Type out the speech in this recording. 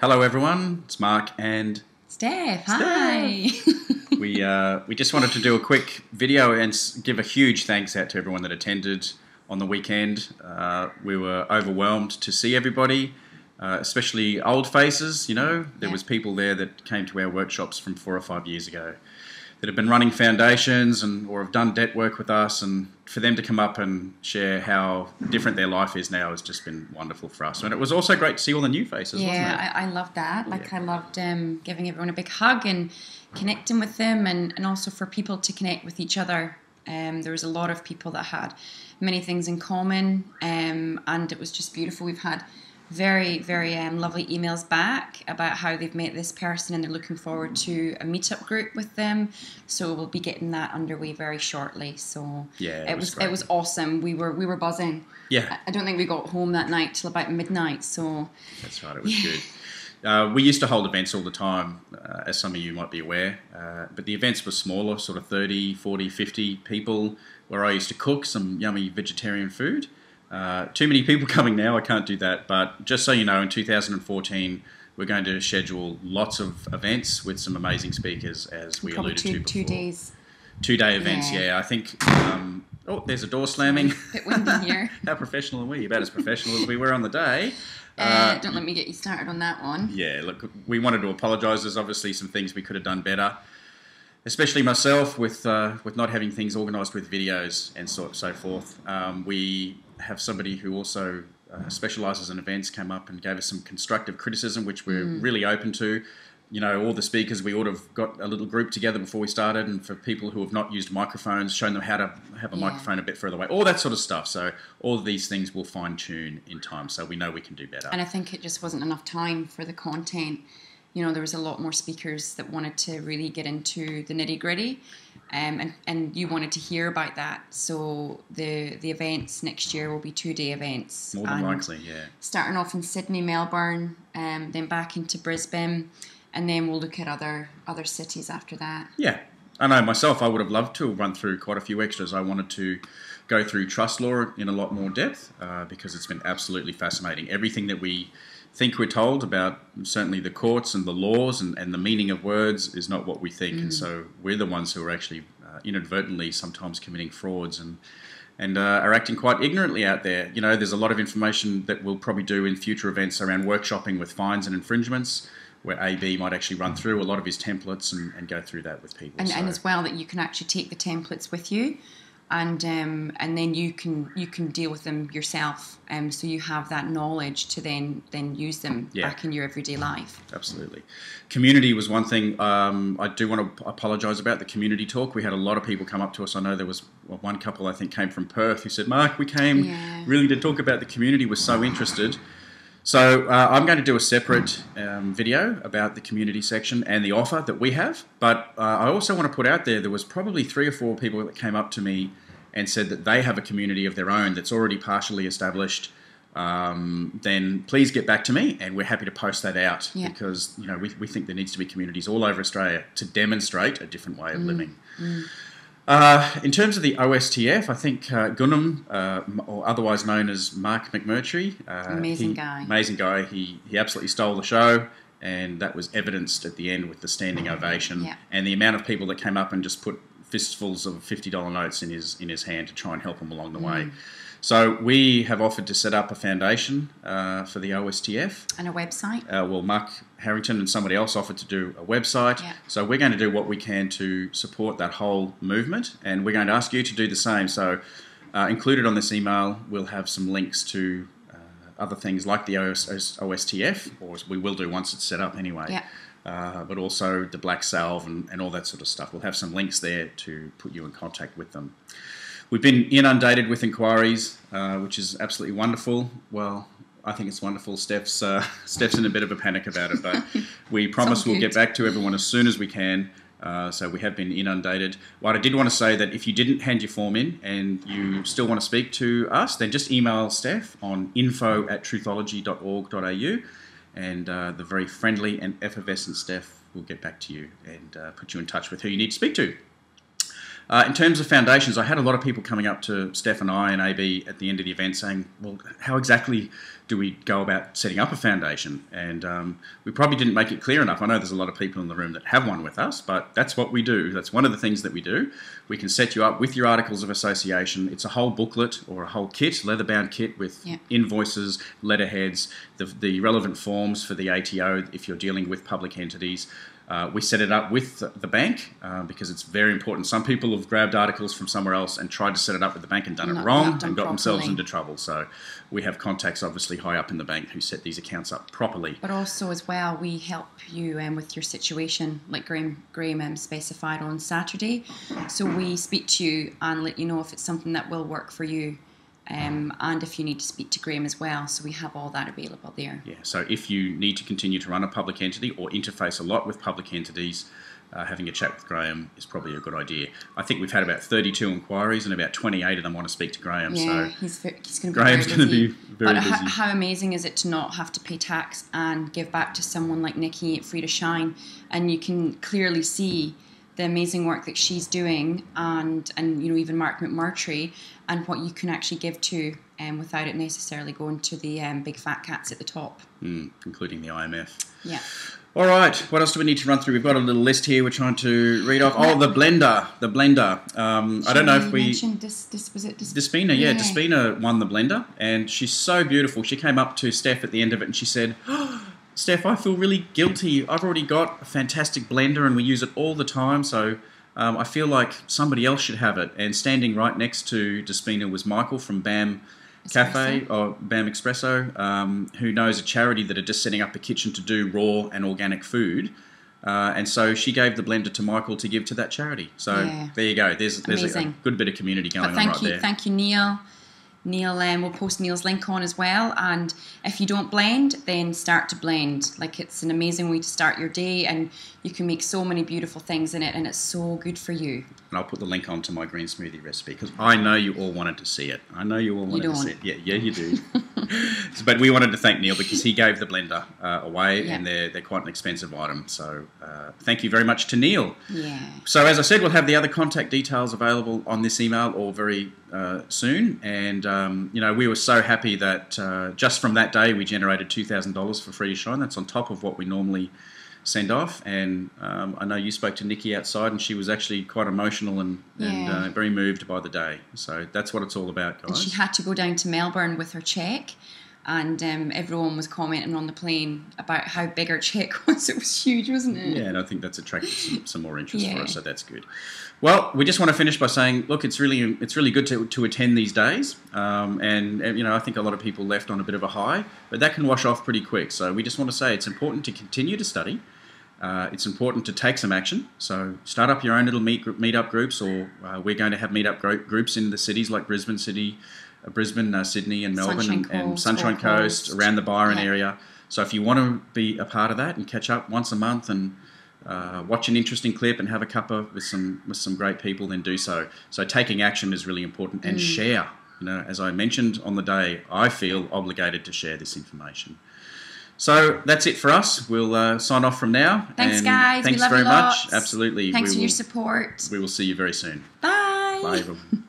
Hello everyone, it's Mark and Stef, hi! we just wanted to do a quick video and give a huge thanks out to everyone that attended on the weekend. We were overwhelmed to see everybody, especially old faces, you know. There was people there that came to our workshops from 4 or 5 years ago that have been running foundations or have done debt work with us, and for them to come up and share how different their life is now has just been wonderful for us. And it was also great to see all the new faces, wasn't it? Yeah, I loved that. I loved giving everyone a big hug and connecting with them, and also for people to connect with each other. There was a lot of people that had many things in common, and it was just beautiful. We've had very, very lovely emails back about how they've met this person and they're looking forward to a meetup group with them. So we'll be getting that underway very shortly. So yeah, it was awesome. We were buzzing. Yeah, I don't think we got home that night till about midnight. So that's right. It was good. We used to hold events all the time, as some of you might be aware, but the events were smaller, sort of 30, 40, 50 people, where I used to cook some yummy vegetarian food. Too many people coming now, I can't do that, but just so you know, in 2014 we're going to schedule lots of events with some amazing speakers, as we alluded to before. 2 days. 2-day events, yeah. I think, oh, there's a door slamming. A bit windy here. How professional are we? About as professional as we were on the day. Don't let me get you started on that one. Yeah, look, we wanted to apologise. There's obviously some things we could have done better, especially myself with not having things organised with videos and so forth. We have somebody who also specialises in events came up and gave us some constructive criticism, which we're really open to. You know, all the speakers, we ought to have got a little group together before we started, and for people who have not used microphones, shown them how to have a microphone a bit further away, all that sort of stuff. So all of these things we'll fine-tune in time, so we know we can do better. And I think it just wasn't enough time for the content. You know, there was a lot more speakers that wanted to really get into the nitty-gritty, and you wanted to hear about that. So the events next year will be 2-day events. More than likely, yeah. Starting off in Sydney, Melbourne, then back into Brisbane, and then we'll look at other cities after that. Yeah. I know myself, I would have loved to run through quite a few extras. I wanted to go through trust law in a lot more depth, because it's been absolutely fascinating. Everything that we think we're told about certainly the courts and the laws and the meaning of words is not what we think. And so we're the ones who are actually inadvertently sometimes committing frauds and are acting quite ignorantly out there. You know, there's a lot of information that we'll probably do in future events around workshopping with fines and infringements, where AB might actually run through a lot of his templates and go through that with people. And as well, that you can actually take the templates with you, and then you can deal with them yourself. So you have that knowledge to then use them back in your everyday life. Absolutely. Community was one thing. I do want to apologise about the community talk. We had a lot of people come up to us. I know there was one couple, I think, came from Perth, who said, Mark, we came really to talk about the community, we're so interested. So I'm going to do a separate video about the community section and the offer that we have. But I also want to put out there was probably 3 or 4 people that came up to me and said that they have a community of their own that's already partially established. Then please get back to me, and we're happy to post that out, because you know we think there needs to be communities all over Australia to demonstrate a different way of living. In terms of the OSTF, I think Gunham, or otherwise known as Mark McMurtrie, amazing guy. He absolutely stole the show, and that was evidenced at the end with the standing ovation and the amount of people that came up and just put fistfuls of $50 notes in his hand to try and help him along the way. So we have offered to set up a foundation for the OSTF. And a website. Well, Mark Harrington and somebody else offered to do a website. Yeah. So we're going to do what we can to support that whole movement, and we're going to ask you to do the same. So included on this email, we'll have some links to other things like the OSTF, or we will do once it's set up anyway. Yeah. But also the black salve and all that sort of stuff. We'll have some links there to put you in contact with them. We've been inundated with inquiries, which is absolutely wonderful. Well, I think it's wonderful. Stef's in a bit of a panic about it, but we promise we'll get back to everyone as soon as we can. So we have been inundated. What I did want to say, that if you didn't hand your form in and you still want to speak to us, then just email Stef on info@truthology.org.au, and the very friendly and effervescent Stef will get back to you and put you in touch with who you need to speak to. In terms of foundations, I had a lot of people coming up to Stef and I and AB at the end of the event saying, well, how exactly do we go about setting up a foundation? And we probably didn't make it clear enough. I know there's a lot of people in the room that have one with us, but that's what we do. That's one of the things that we do. We can set you up with your articles of association. It's a whole booklet or a whole kit, leather-bound kit with invoices, letterheads, the relevant forms for the ATO if you're dealing with public entities. We set it up with the bank because it's very important. Some people have grabbed articles from somewhere else and tried to set it up with the bank and done it wrong and got themselves into trouble. So we have contacts obviously high up in the bank who set these accounts up properly. But also as well, we help you with your situation, like Graham specified on Saturday. So we speak to you and let you know if it's something that will work for you. And if you need to speak to Graham as well, so we have all that available there. Yeah, so if you need to continue to run a public entity or interface a lot with public entities, having a chat with Graham is probably a good idea. I think we've had about 32 inquiries and about 28 of them want to speak to Graham. Yeah, so he's going to be Graham's very busy. Going to be very busy. But how amazing is it to not have to pay tax and give back to someone like Nicky, free to shine, and you can clearly see the amazing work that she's doing, and even Mark McMurtrie, and what you can actually give to without it necessarily going to the big fat cats at the top. Including the IMF. Yeah. All right, what else do we need to run through? We've got a little list here we're trying to read off. Oh, the blender. I don't know if we... mentioned was it Despina, yeah. Despina won the blender, and she's so beautiful. She came up to Stef at the end of it and she said... Stef, I feel really guilty. I've already got a fantastic blender and we use it all the time, so I feel like somebody else should have it. And standing right next to Despina was Michael from BAM Cafe, or BAM Espresso, who knows a charity that are just setting up a kitchen to do raw and organic food. And so she gave the blender to Michael to give to that charity. So there you go. There's a good bit of community going on right there. Thank you, Neil. Neil, we'll post Neil's link on as well, and if you don't blend, then start to blend. Like, it's an amazing way to start your day, and you can make so many beautiful things in it, and it's so good for you. And I'll put the link on to my green smoothie recipe because I know you all wanted to see it. To see it. Yeah, you do. But we wanted to thank Neil because he gave the blender away, and they're quite an expensive item. So thank you very much to Neil. Yeah. So as I said, we'll have the other contact details available on this email or very soon. And we were so happy that just from that day we generated $2,000 for Free to Shine. That's on top of what we normally send off. And I know you spoke to Nicky outside, and she was actually quite emotional and very moved by the day. So that's what it's all about, guys. And she had to go down to Melbourne with her cheque, and everyone was commenting on the plane about how big her cheque was. It was huge, wasn't it? Yeah, and I think that's attracted some more interest for us, so that's good. Well, we just want to finish by saying, look, it's really good to attend these days, and I think a lot of people left on a bit of a high, but that can wash off pretty quick. So we just want to say it's important to continue to study. It's important to take some action. So start up your own little meet-up groups, or we're going to have meet-up groups in the cities like Brisbane, Sydney, and Melbourne, and Sunshine Coast, around the Byron area. So if you want to be a part of that and catch up once a month and watch an interesting clip and have a cuppa with some great people, then do so. So taking action is really important, and share. As I mentioned on the day, I feel obligated to share this information. So that's it for us. We'll sign off from now. Thanks, guys. Thanks we love very you lots. much. Absolutely. Thanks for your support. We will see you very soon. Bye. Bye, everyone.